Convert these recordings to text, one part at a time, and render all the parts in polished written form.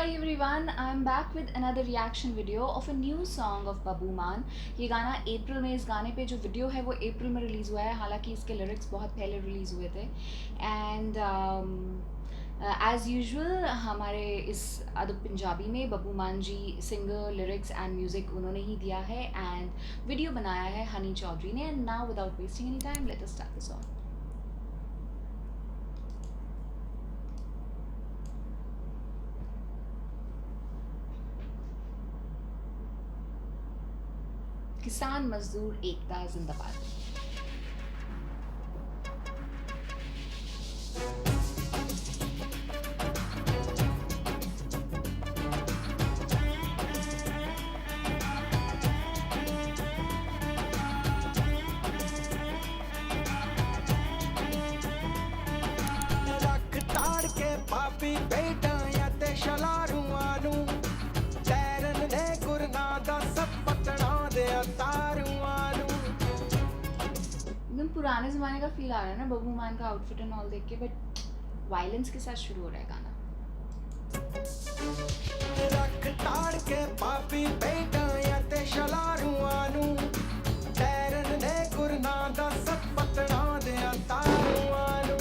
everyone, I'm back with another reaction video of a new song of Babu Maan. ये गाना अप्रैल में, इस गाने पे जो वीडियो है वो अप्रैल में रिलीज़ हुआ है, हालांकि इसके लिरिक्स बहुत पहले रिलीज़ हुए थे. एंड एज़ यूजुअल हमारे इस अदब पंजाबी में बब्बू मान जी सिंगर, लिरिक्स एंड म्यूज़िक उन्होंने ही दिया है एंड वीडियो बनाया है हनी चौधरी ने. And now without wasting any time let us start the song. किसान मजदूर एकता जिंदाबाद. रख ताड़ के पापी बेटा या ते शलारूआं नूं तैरन दे गुरना दा सब पटना दे तारूआं नूं. एकदम पुराने ज़माने का फील आ रहा है ना बब्बू मान का आउटफिट एंड ऑल देख के, बट वायलेंस के साथ शुरू हो रहा है गाना. रख ताड़ के पापी बेटा या ते शलारूआं नूं तैरन दे गुरना दा सब पटना दे तारूआं नूं.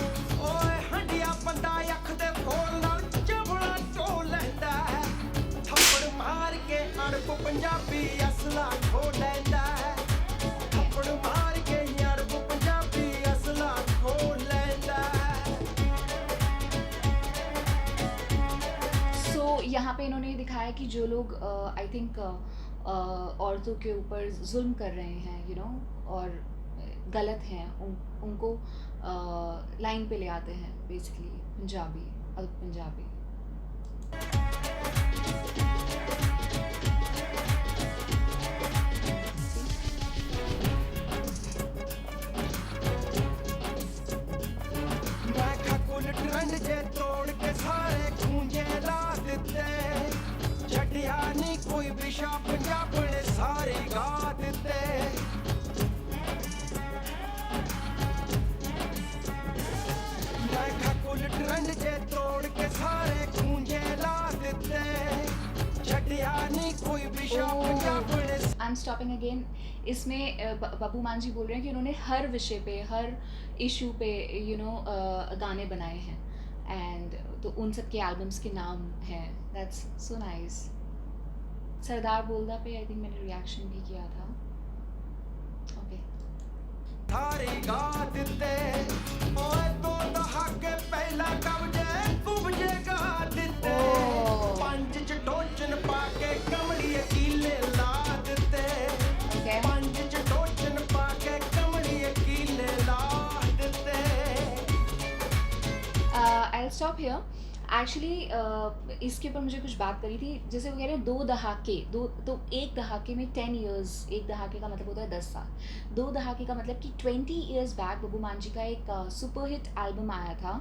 ओए हंडिया बंदा अख दे फोल नाल जबड़ा टो लैंदा है, थप्पड़ मार के अरब पंजाबी असला खो लैंदा है, थप्पड़ मार के अरब पंजाबी असला खो लैंदा है. सो यहाँ पे इन्होंने दिखाया कि जो लोग आई थिंक औरतों के ऊपर जुल्म कर रहे हैं और गलत हैं उनको लाइन पे ले आते हैं, बेसिकली पंजाबी, अदब पंजाबी. ट्रेंड जे तोड़ के सारे गूंजे ला देते, छड़िया नहीं कोई विशा पंजाब ने सारे गा देते. ट्रेंड जे तोड़ के सारे गूंजे ला देते, छड़िया नहीं कोई विशा पंजाब ने. I am stopping again. इसमें बब्बू मान जी बोल रहे हैं कि उन्होंने हर विषय पे, हर इशू पे गाने बनाए हैं एंड तो उन सब के एल्बम्स के नाम हैं. That's so nice. सरदार बोलदा पे आई थिंक मैंने रिएक्शन भी किया था. ओके. थारी गा दिते ओए तो दहाके पहला कब्जे कुबजे गा दिते, पंज च टोचन पाके कमली कीले ला दिते, पंज च टोचन पाके कमली कीले ला दिते. I stop here. एक्चुअली इसके ऊपर मुझे कुछ बात करी थी. जैसे वो कह रहे हैं 2 दहाके, दो तो एक दहाके में 10 ईयर्स, एक दहाके का मतलब होता है 10 साल. 2 दहाके का मतलब कि 20 ईयर्स बैक बब्बू मान जी का एक सुपर हिट एल्बम आया था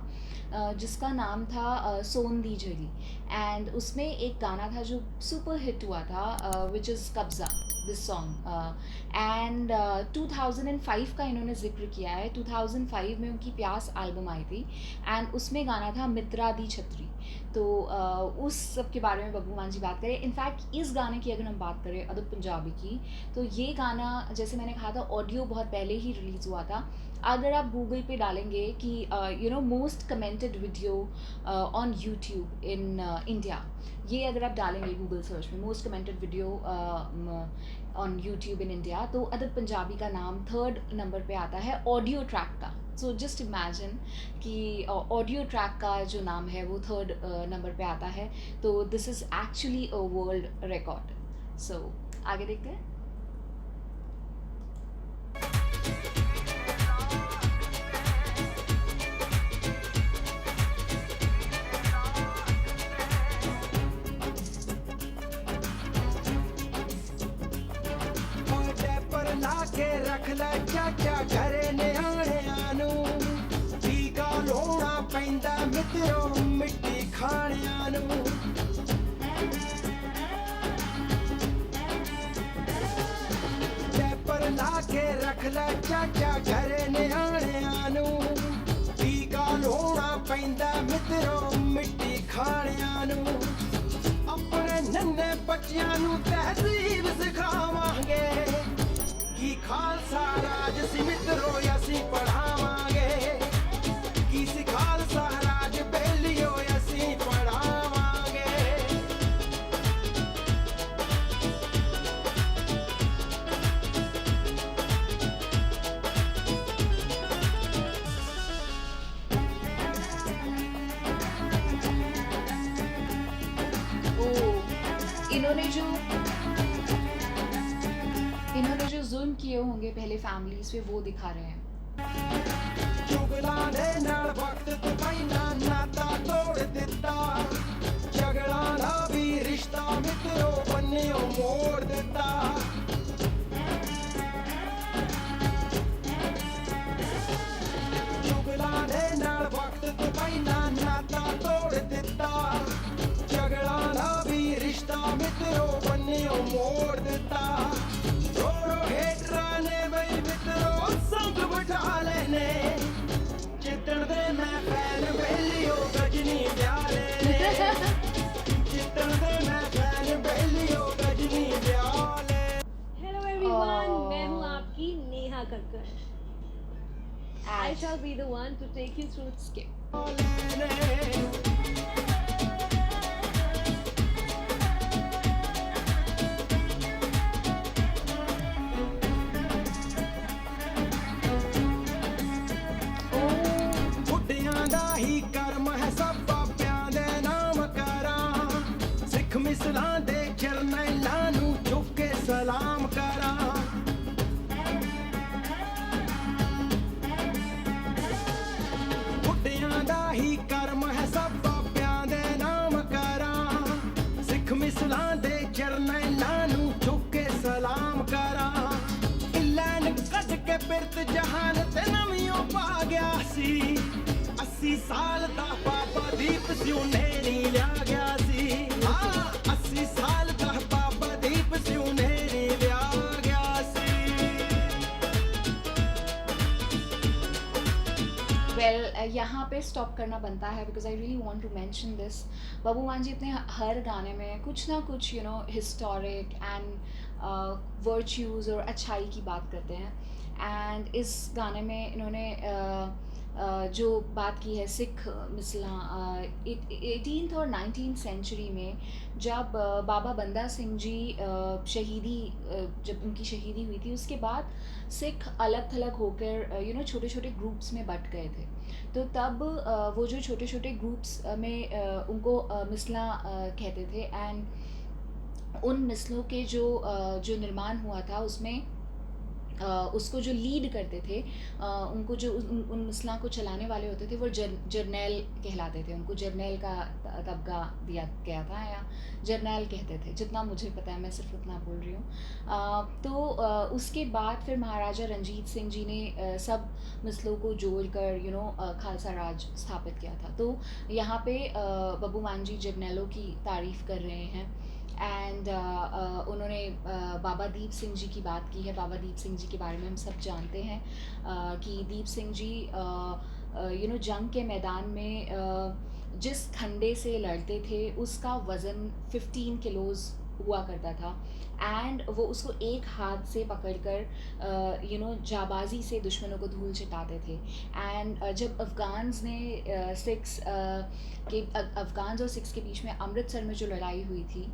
जिसका नाम था सोन दी जली. एंड उसमें एक गाना था जो सुपर हिट हुआ था विच इज़ कब्ज़ा, दिस सॉन्ग. एंड 2005 का इन्होंने जिक्र किया है. 2005 में उनकी प्यास एल्बम आई थी एंड उसमें गाना था मित्रा दी छतरी. तो उस सब के बारे में बब्बू मान जी बात करें. इनफैक्ट इस गाने की अगर हम बात करें अदब पंजाबी की, तो ये गाना जैसे मैंने कहा था ऑडियो बहुत पहले ही रिलीज़ हुआ था. अगर आप गूगल पे डालेंगे कि most commented video on YouTube in India, ये अगर आप डालेंगे गूगल सर्च में most commented video on YouTube in India, तो अदब पंजाबी का नाम 3rd नंबर पे आता है ऑडियो ट्रैक का. सो जस्ट इमेजिन कि ऑडियो ट्रैक का जो नाम है वो 3rd नंबर पे आता है. तो this is actually a world record. So आगे देखते हैं. लाके रख ले चाचा घरे न्याणियां नूं, टीका लोना पैंदा मित्रो मिट्टी खाणियां नूं. जयपुर लाके रख ले चाचा घरे न्याणियां नूं, टीका लोना पैंदा मित्रो मिट्टी खाणियां नूं. ਬੱਚਿਆਂ ਨੂੰ ਤਹਿਜ਼ੀਬ ਸਿਖਾਵਾਂਗੇ ਕੀ ਖਾਲਸਾ ਰਾਜ ਸੀ ਮਿੱਤਰੋ ਅਸੀਂ ਪੜ੍ਹਾਵਾਂਗੇ ਕੀ ਸੀ ਖਾਲਸਾ ਰਾਜ ਬੇਲੀਓ ਅਸੀਂ ਪੜ੍ਹਾਵਾਂਗੇ ओ इन्होंने जो इन्होंने जो जुल्म किए होंगे पहले फैमिलीज पे वो दिखा रहे हैं। ਚੁਗਲਾਂ ਦੇ ਨਾਲ ਵਕਤ ਤੋਂ ਪਹਿਲਾਂ ਨਾਤਾ ਤੋੜ ਦਿੱਤਾ ਝਗੜਾਂ ਦਾ ਵੀ ਰਿਸ਼ਤਾ ਮਿੱਤਰੋ ਬੰਨਿਓ ਮੋੜ ਦਿੱਤਾ ਚੁਗਲਾਂ ਦੇ ਨਾਲ ਵਕਤ ਤੋਂ ਪਹਿਲਾਂ ਨਾਤਾ ਤੋੜ ਦਿੱਤਾ ਝਗੜਾਂ ਦਾ ਵੀ ਰਿਸ਼ਤਾ ਮਿੱਤਰੋ ਬੰਨਿਓ ਮੋੜ ਦਿੱਤਾ ਰੋੜੋ ਹੇਟਰਾਂ ਨੇ ਬਈ ਮਿੱਤਰੋ ਸੰਗ ਬਿਠਾ ਲੈਨੇ ਜਿੱਤਣ ਦੇ ਮੈਂ ਫੈਨ ਬੇਲੀਓ ਗਜਨੀ ਵਿਆਲੇ ਨੇ ਜਿੱਤਣ ਦੇ ਮੈਂ ਫੈਨ ਬੇਲੀਓ ਗਜਨੀ ਵਿਆਲੇ हेलो एवरीवन, Oh. मैं हूँ आपकी Neha Kakkar. I And shall be the one to take you through skip. ਬੁੱਢਿਆਂ ਦਾ ਹੀ ਕਰਮ ਹੈ ਸਭ ਬਾਬਿਆਂ ਦੇ ਨਾਮ ਕਰਾਂ ਸਿੱਖ ਮਿਸਲਾਂ ਦੇ ਜਰਨੈਲਾਂ ਨੂੰ ਝੁਕ ਕੇ ਸਲਾਮ ਕਰਾਂ ਬੁੱਢਿਆਂ ਦਾ ਹੀ ਕਰਮ ਹੈ ਸਭ ਬਾਬਿਆਂ ਦੇ ਨਾਮ ਕਰਾਂ ਸਿੱਖ ਮਿਸਲਾਂ ਦੇ ਜਰਨੈਲਾਂ ਨੂੰ ਝੁਕ ਕੇ ਸਲਾਮ ਕਰਾਂ ਇਲੈਨ ਕੱਢ ਕੇ ਬਿਰਤ ਜਹਾਨ ਤੇ ਨਵੀਂ ਪਾ ਗਿਆ ਸੀ 80 ਸਾਲ ਦਾ ਬਾਬਾ ਦੀਪ ਸਿਉ ਨੇਰੀ ਲਿਆ ਗਿਆ ਸੀ ਹਾਂ 80 ਸਾਲ ਦਾ ਬਾਬਾ ਦੀਪ ਸਿਉ ਨੇਰੀ ਲਿਆ ਗਿਆ ਸੀ वेल यहाँ पे स्टॉप करना बनता है because I really want to mention this. Babbu Maan ji अपने हर गाने में कुछ ना कुछ you know historic and virtues और अच्छाई की बात करते हैं। एंड इस गाने में इन्होंने जो बात की है सिख मिसला 18th और 19th सेंचुरी में जब बाबा बंदा सिंह जी जब उनकी शहीदी हुई थी उसके बाद सिख अलग थलग होकर यू नो छोटे छोटे ग्रुप्स में बट गए थे। तो तब वो जो छोटे छोटे ग्रुप्स में उनको मिसला कहते थे। एंड उन मिसलों के जो निर्माण हुआ था उसमें उसको जो लीड करते थे उनको जो उन मिसला को चलाने वाले होते थे वो जर्नैल कहलाते थे। उनको जर्नैल का तबका दिया गया था या जर्नैल कहते थे, जितना मुझे पता है मैं सिर्फ उतना बोल रही हूँ। तो उसके बाद फिर महाराजा रंजीत सिंह जी ने सब मिसलों को जोड़कर यू नो खालसा राज स्थापित किया था। तो यहाँ पे बब्बू मान जी जर्नैलों की तारीफ़ कर रहे हैं। एंड उन्होंने बाबा दीप सिंह जी की बात की है। बाबा दीप सिंह जी के बारे में हम सब जानते हैं कि दीप सिंह जी यू नो जंग के मैदान में जिस खंडे से लड़ते थे उसका वज़न 15 किलोज़ हुआ करता था। एंड वो उसको एक हाथ से पकड़कर यू नो जाबाजी से दुश्मनों को धूल चिटाते थे। एंड जब अफ़गान्स ने अफ़गान्स और सिख्स के बीच में अमृतसर में जो लड़ाई हुई थी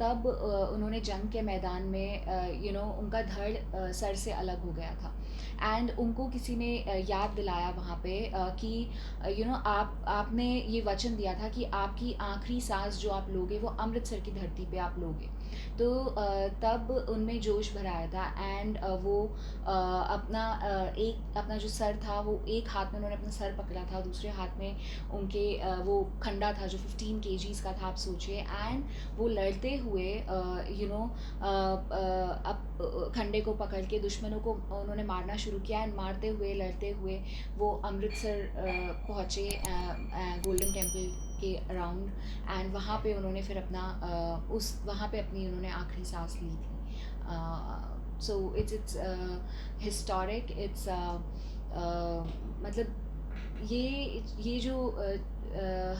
तब उन्होंने जंग के मैदान में यू नो उनका धड़ सर से अलग हो गया था। एंड उनको किसी ने याद दिलाया वहाँ पे कि यू नो आपने ये वचन दिया था कि आपकी आखिरी सांस जो आप लोगे वो अमृतसर की धरती पे आप लोगे। तो तब उनमें जोश भरा आया था। एंड वो अपना जो सर था वो एक हाथ में उन्होंने अपना सर पकड़ा था, दूसरे हाथ में उनके वो खंडा था जो 15 kgs का था, आप सोचिए। एंड वो लड़ते हुए यू नो खंडे को पकड़ के दुश्मनों को उन्होंने मारना शुरू किया। एंड मारते हुए लड़ते हुए वो अमृतसर पहुँचे गोल्डन टेम्पल के अराउंड। एंड वहाँ पे उन्होंने फिर अपना वहाँ पे अपनी उन्होंने आखिरी सांस ली थी। So it's historic. इट्स मतलब ये जो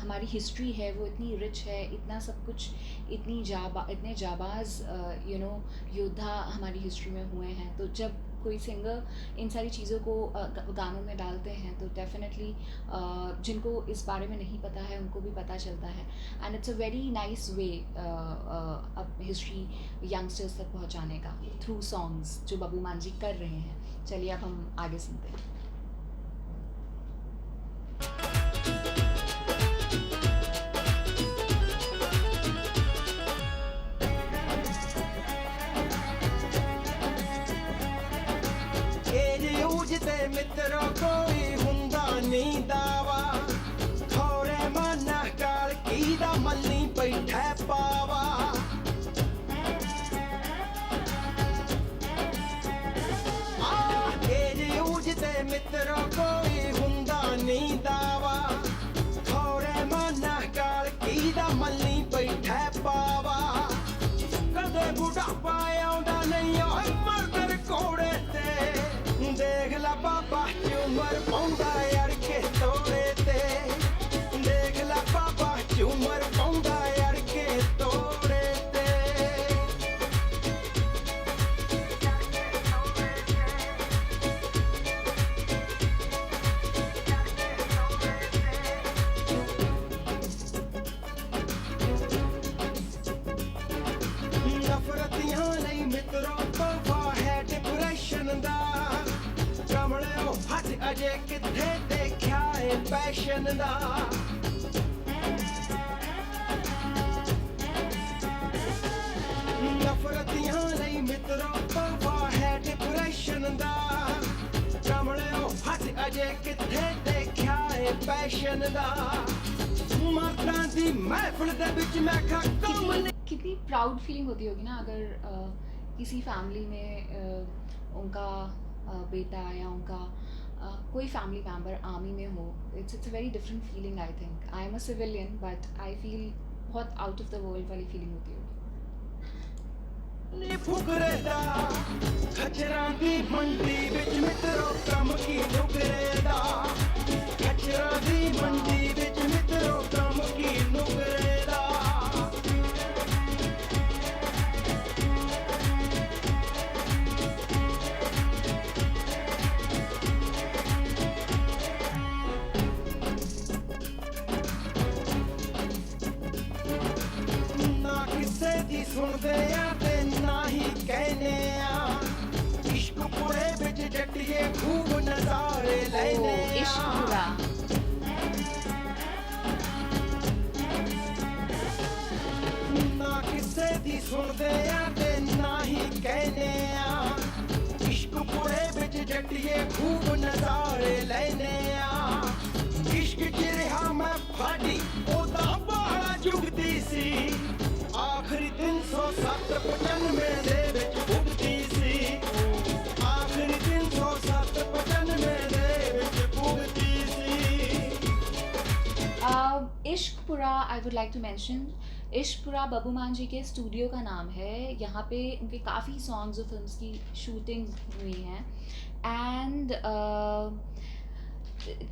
हमारी हिस्ट्री है वो इतनी रिच है, इतना सब कुछ, इतने जाबाज योद्धा हमारी हिस्ट्री में हुए हैं। तो जब कोई सिंगर इन सारी चीज़ों को गानों में डालते हैं तो डेफिनेटली जिनको इस बारे में नहीं पता है उनको भी पता चलता है। And it's a very nice way अब हिस्ट्री यंगस्टर्स तक पहुंचाने का थ्रू सॉन्ग्स जो बब्बू मान जी कर रहे हैं। चलिए अब हम आगे सुनते हैं। मित्रों कोई हुंदा नहीं दावा, थोड़े माना काल की दा मल्ली बैठे पावा। उजते मित्रों कोई हुंदा नहीं दावा, थोड़े माना काल की दा मल्ली बैठे पावा। कदे बुढ़ापा आउंदा नहीं ओए मरदर कोड़े ते, देख ला बाबा झूमर पाउंदा यार के तोड़े ते, देख ला बाबा झूमर पाउंदा यार के तोड़े ते। नफरतियां नहीं मित्रों तोहफा है डिप्रेशन दा, अजे किथे देखा है पैशन दा। नफरतियां नहीं मित्रों तोहफा है डिप्रेशन दा, कमले हट अजे किथे देखा है पैशन दा। मर्दां दी महफिल दे विच मैं खा कितनी प्राउड फीलिंग होती होगी ना अगर किसी फैमिली में उनका बेटा या उनका कोई फैमिली मेम्बर आर्मी में हो। It's a very different feeling. I think I am a civilian but I feel बहुत आउट ऑफ द वर्ल्ड वाली फीलिंग होती होगी। फुकरे दा खचरां दी मंडी विच मित्रों कम की नुकरे दा, खचरां दी मंडी विच मित्रों कम की नुकरे दा। सुनदे आ ते ना ही कहने आ, इश्क पूरे बिच जट्टिए खूब नजारे लेने आ। ना किसे दी सुनदे आ ते ना ही कहने आ, इश्क पूरे बिच जट्टिए खूब नजारे लेने आ। इश्क च रहा मैं फाड़ी ओदा बाड़ा जुगदी सी, आखिरी 397 दे विच भुगती सी, आखिरी 397 दे विच भुगती सी। Ishqpura I would like to mention, Ishqpura Babbu Maan ji के स्टूडियो का नाम है। यहाँ पे उनके काफ़ी सॉन्ग्स और फिल्म्स की शूटिंग हुई हैं। एंड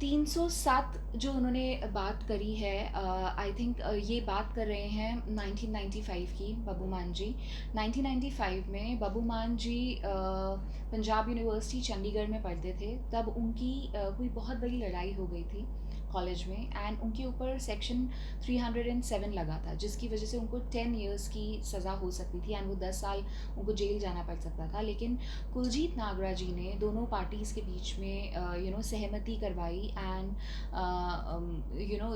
307 जो उन्होंने बात करी है, आई थिंक ये बात कर रहे हैं 1995 की बब्बू मान जी। 1995 में बब्बू मान जी पंजाब यूनिवर्सिटी चंडीगढ़ में पढ़ते थे। तब उनकी कोई बहुत बड़ी लड़ाई हो गई थी कॉलेज में एंड उनके ऊपर सेक्शन 307 लगा था, जिसकी वजह से उनको 10 इयर्स की सज़ा हो सकती थी एंड वो 10 साल उनको जेल जाना पड़ सकता था। लेकिन कुलजीत नागरा जी ने दोनों पार्टीज़ के बीच में सहमति करवाई एंड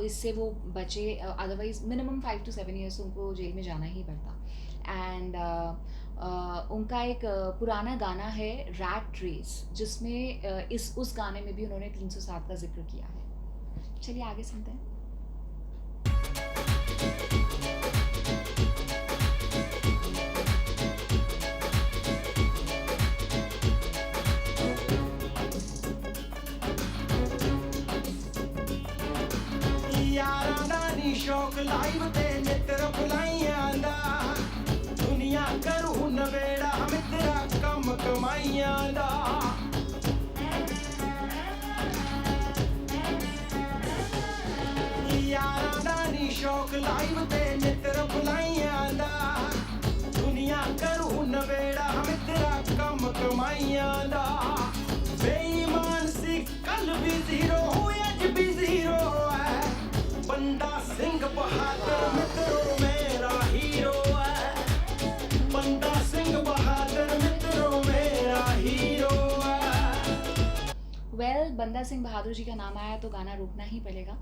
इससे वो बचे। अदरवाइज़ मिनिमम 5 to 7 ईयर्स उनको जेल में जाना ही पड़ता। एंड उनका एक पुराना गाना है रैट रेस, जिसमें उस गाने में भी उन्होंने 307 का जिक्र किया है। चलिए आगे सुनते हैं। यारा नानी शौक लाइव ते मित्र बुलाइयां दा, दुनिया करू नवेड़ा मित्रा कम कमाइयां दा। शौक लाइव ते नितर बुलाइयां दा दुनिया करू नवेड़ा मित्रा कम कमाइयां दा बेईमान सी कल भी जीरो अज भी जीरो है बंदा सिंह बहादुर मित्रो मेरा हीरो है बंदा सिंह बहादुर मित्रो मेरा हीरो है वेल बंदा सिंह बहादुर जी का नाम आया तो गाना रोकना ही पड़ेगा।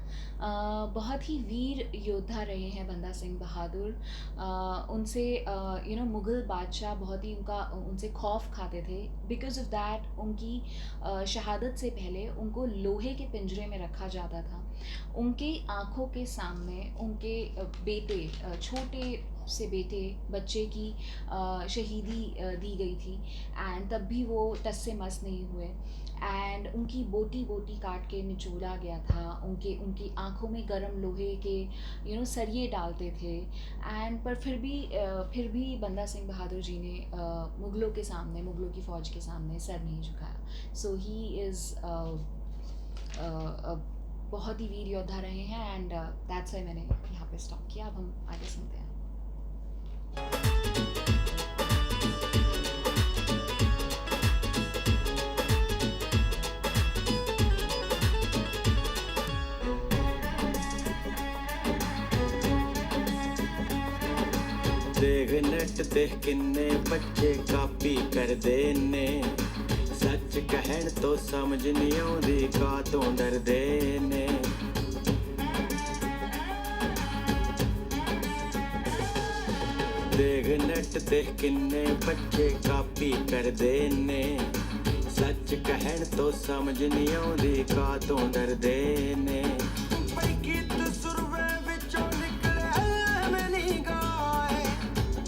बहुत ही वीर योद्धा रहे हैं बंदा सिंह बहादुर। उनसे मुग़ल बादशाह बहुत ही उनसे खौफ खाते थे। बिकॉज ऑफ दैट उनकी शहादत से पहले उनको लोहे के पिंजरे में रखा जाता था। उनके आँखों के सामने उनके बेटे छोटे से बच्चे की शहीदी दी गई थी एंड तब भी वो टस से मस नहीं हुए एंड उनकी बोटी काट के निचोड़ा गया था। उनकी आँखों में गरम लोहे के सरिये डालते थे एंड पर फिर भी बंदा सिंह बहादुर जी ने मुग़लों की फ़ौज के सामने सर नहीं झुकाया। सो ही इज़ बहुत ही वीर योद्धा रहे हैं एंड दैट्स व्हाई मैंने यहाँ पे स्टॉप किया। अब हम आगे सुनते हैं। देख नेट ते किन्ने बच्चे कापी करदे ने सच कहण तो समझ नहीं आउंदी का तो डरदे ने देख नेट ते किन्ने बच्चे कापी करदे ने सच कहण तो समझ नहीं आउंदी का तो डरदे ने बई गीत सुरवे विचों निकले मैनी गाए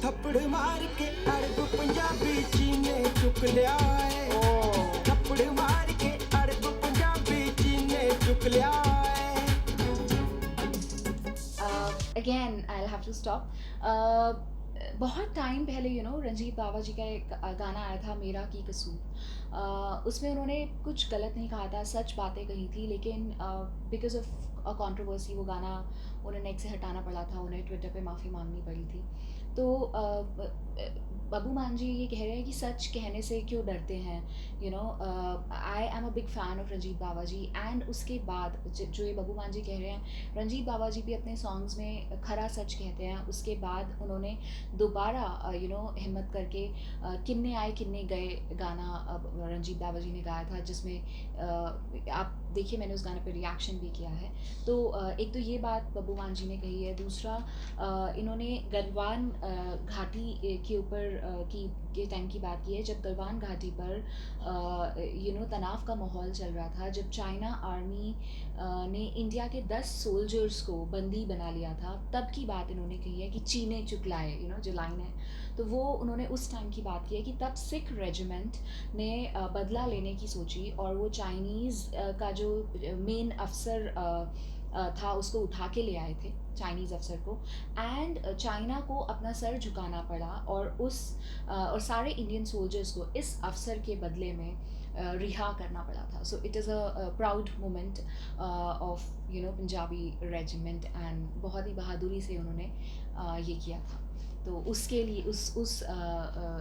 थप्पड़ मार के अरब पंजाबी चीने चुक लिया है थप्पड़ मार के अरब पंजाबी चीने चुक लिया है। Again I'll have to stop. बहुत टाइम पहले रंजीत बावा जी का एक गाना आया था मेरा की कसूर। उसमें उन्होंने कुछ गलत नहीं कहा था, सच बातें कही थी, लेकिन बिकॉज ऑफ अ कंट्रोवर्सी वो गाना उन्हें नेट से हटाना पड़ा था, उन्हें ट्विटर पे माफ़ी मांगनी पड़ी थी। तो बब्बू मान जी ये कह रहे हैं कि सच कहने से क्यों डरते हैं। I am a big fan of Ranjit Bawa ji and उसके बाद जो ये बब्बू मान जी कह रहे हैं, रंजीत बावा जी भी अपने सॉन्ग्स में खरा सच कहते हैं। उसके बाद उन्होंने दोबारा हिम्मत करके किन्ने आए किन्ने गए गाना रंजीत बावा जी ने गाया था, जिसमें आप देखिए मैंने उस गाने पे रिएक्शन भी किया है। तो एक तो ये बात बब्बू मान जी ने कही है। दूसरा इन्होंने गलवान घाटी के ऊपर के टाइम की बात की है, जब गलवान घाटी पर तनाव का माहौल चल रहा था, जब चाइना आर्मी ने इंडिया के 10 सोल्जर्स को बंदी बना लिया था, तब की बात इन्होंने कही है कि चीने चुकलाए जो लाइन है, तो वो उन्होंने उस टाइम की बात की है कि तब सिख रेजिमेंट ने बदला लेने की सोची और वो चाइनीज़ का जो मेन अफसर था उसको उठा के ले आए थे, चाइनीज़ अफसर को, एंड चाइना को अपना सर झुकाना पड़ा और सारे इंडियन सोल्जर्स को इस अफसर के बदले में रिहा करना पड़ा था। So it is a proud moment of Punjabi regiment and बहुत ही बहादुरी से उन्होंने ये किया था। तो उसके लिए उस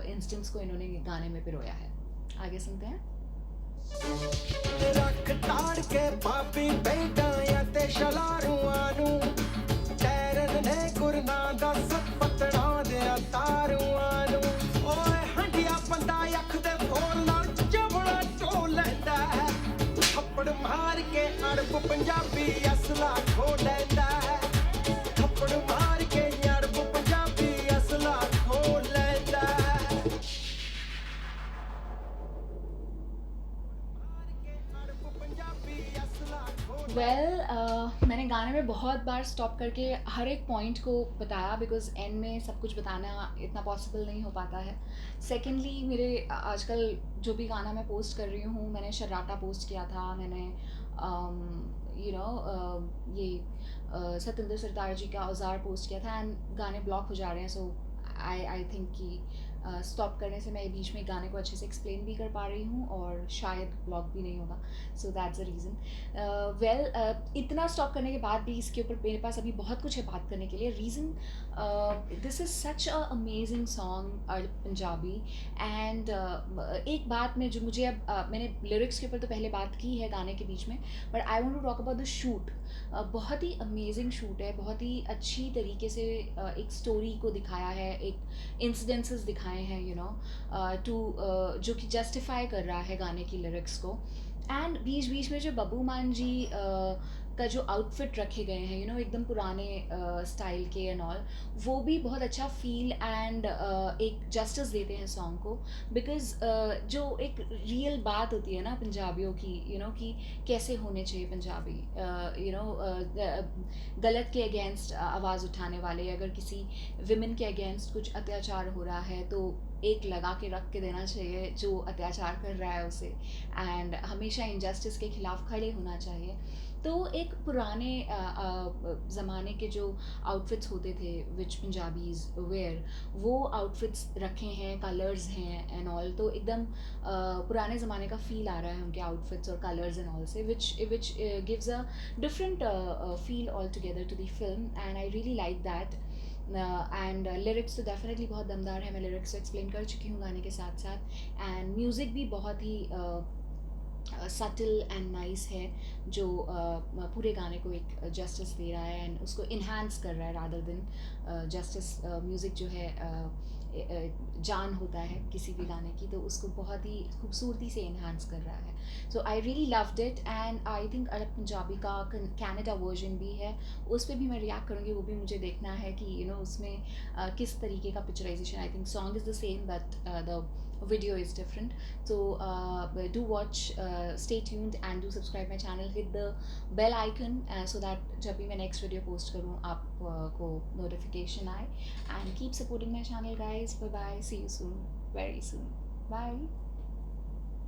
इंस्टेंस को इन्होंने गाने में पिरोया है। आगे सुनते हैं। रख ताड़ के पापी बेटा ते शलारूआं नू टैरन ने गुरना दा सपतड़ा दे तारूआं नू ओए हंडिया बंदा अख दे फोल नाल जबड़ा टो लैंदा है थप्पड़ मार के अरब पंजाबी असला खो लैंदा है थप्पड़ मार के अरब पंजाबी असला खो लैंदा है। मैंने गाने में बहुत बार स्टॉप करके हर एक पॉइंट को बताया, बिकॉज एंड में सब कुछ बताना इतना पॉसिबल नहीं हो पाता है। सेकेंडली मेरे आजकल जो भी गाना मैं पोस्ट कर रही हूँ, मैंने शर्राटा पोस्ट किया था, मैंने सतिंदर सरताज जी का औजार पोस्ट किया था, एंड गाने ब्लॉक हो जा रहे हैं। सो आई थिंक कि स्टॉप करने से मैं बीच में गाने को अच्छे से एक्सप्लेन भी कर पा रही हूँ और शायद ब्लॉग भी नहीं होगा, so that's the reason. Well, इतना स्टॉप करने के बाद भी इसके ऊपर मेरे पास अभी बहुत कुछ है बात करने के लिए। Reason, this is such a amazing song Punjabi. And एक बात में जो मुझे अब मैंने लिरिक्स के ऊपर तो पहले बात की है गाने के बीच में, but I want to talk about the shoot. बहुत ही अमेजिंग शूट है, बहुत ही अच्छी तरीके से एक स्टोरी को दिखाया है, एक इंसिडेंसेस दिखाए हैं, यू नो, टू जो कि जस्टिफाई कर रहा है गाने की लिरिक्स को। एंड बीच बीच में जो बब्बू मान जी का जो आउटफिट रखे गए हैं, यू नो, एकदम पुराने स्टाइल के एंड ऑल, वो भी बहुत अच्छा फील एंड एक जस्टिस देते हैं सॉन्ग को। बिकॉज जो एक रियल बात होती है ना पंजाबियों की, यू नो, कि कैसे होने चाहिए पंजाबी, यू नो, गलत के अगेंस्ट आवाज़ उठाने वाले, अगर किसी विमेन के अगेंस्ट कुछ अत्याचार हो रहा है तो एक लगा के रख के देना चाहिए जो अत्याचार कर रहा है उसे, एंड हमेशा इनजस्टिस के खिलाफ खड़े होना चाहिए। तो एक पुराने ज़माने के जो आउटफिट्स होते थे विच पंजाबीज़ वेयर, वो आउटफिट्स रखे हैं, कलर्स हैं एंड ऑल, तो एकदम पुराने ज़माने का फील आ रहा है उनके आउटफिट्स और कलर्स एंड ऑल से, which gives a different feel all together to the film, and I really like that. And lyrics तो डेफिनेटली बहुत दमदार है, मैं लिरिक्स एक्सप्लेन कर चुकी हूँ गाने के साथ साथ। एंड म्यूज़िक भी बहुत ही सटल एंड नाइस है, जो पूरे गाने को एक जस्टिस दे रहा है एंड उसको इन्हांस कर रहा है, रादर देन जस्टिस। म्यूज़िक जो है जान होता है किसी भी गाने की, तो उसको बहुत ही खूबसूरती से इन्हांस कर रहा है। So I really loved it, and I think अरब पंजाबी का कैनेडा वर्जन भी है, उस पर भी मैं रिएक्ट करूँगी, वो भी मुझे देखना है कि यू नो उसमें किस तरीके का picturisation. I think song is the same but the video is different. So do watch, stay tuned and do subscribe my channel, hit the bell icon so that जब भी मैं next video post करूँ आपको notification आए, and keep supporting my channel guys. Bye bye, see you soon, very soon, bye.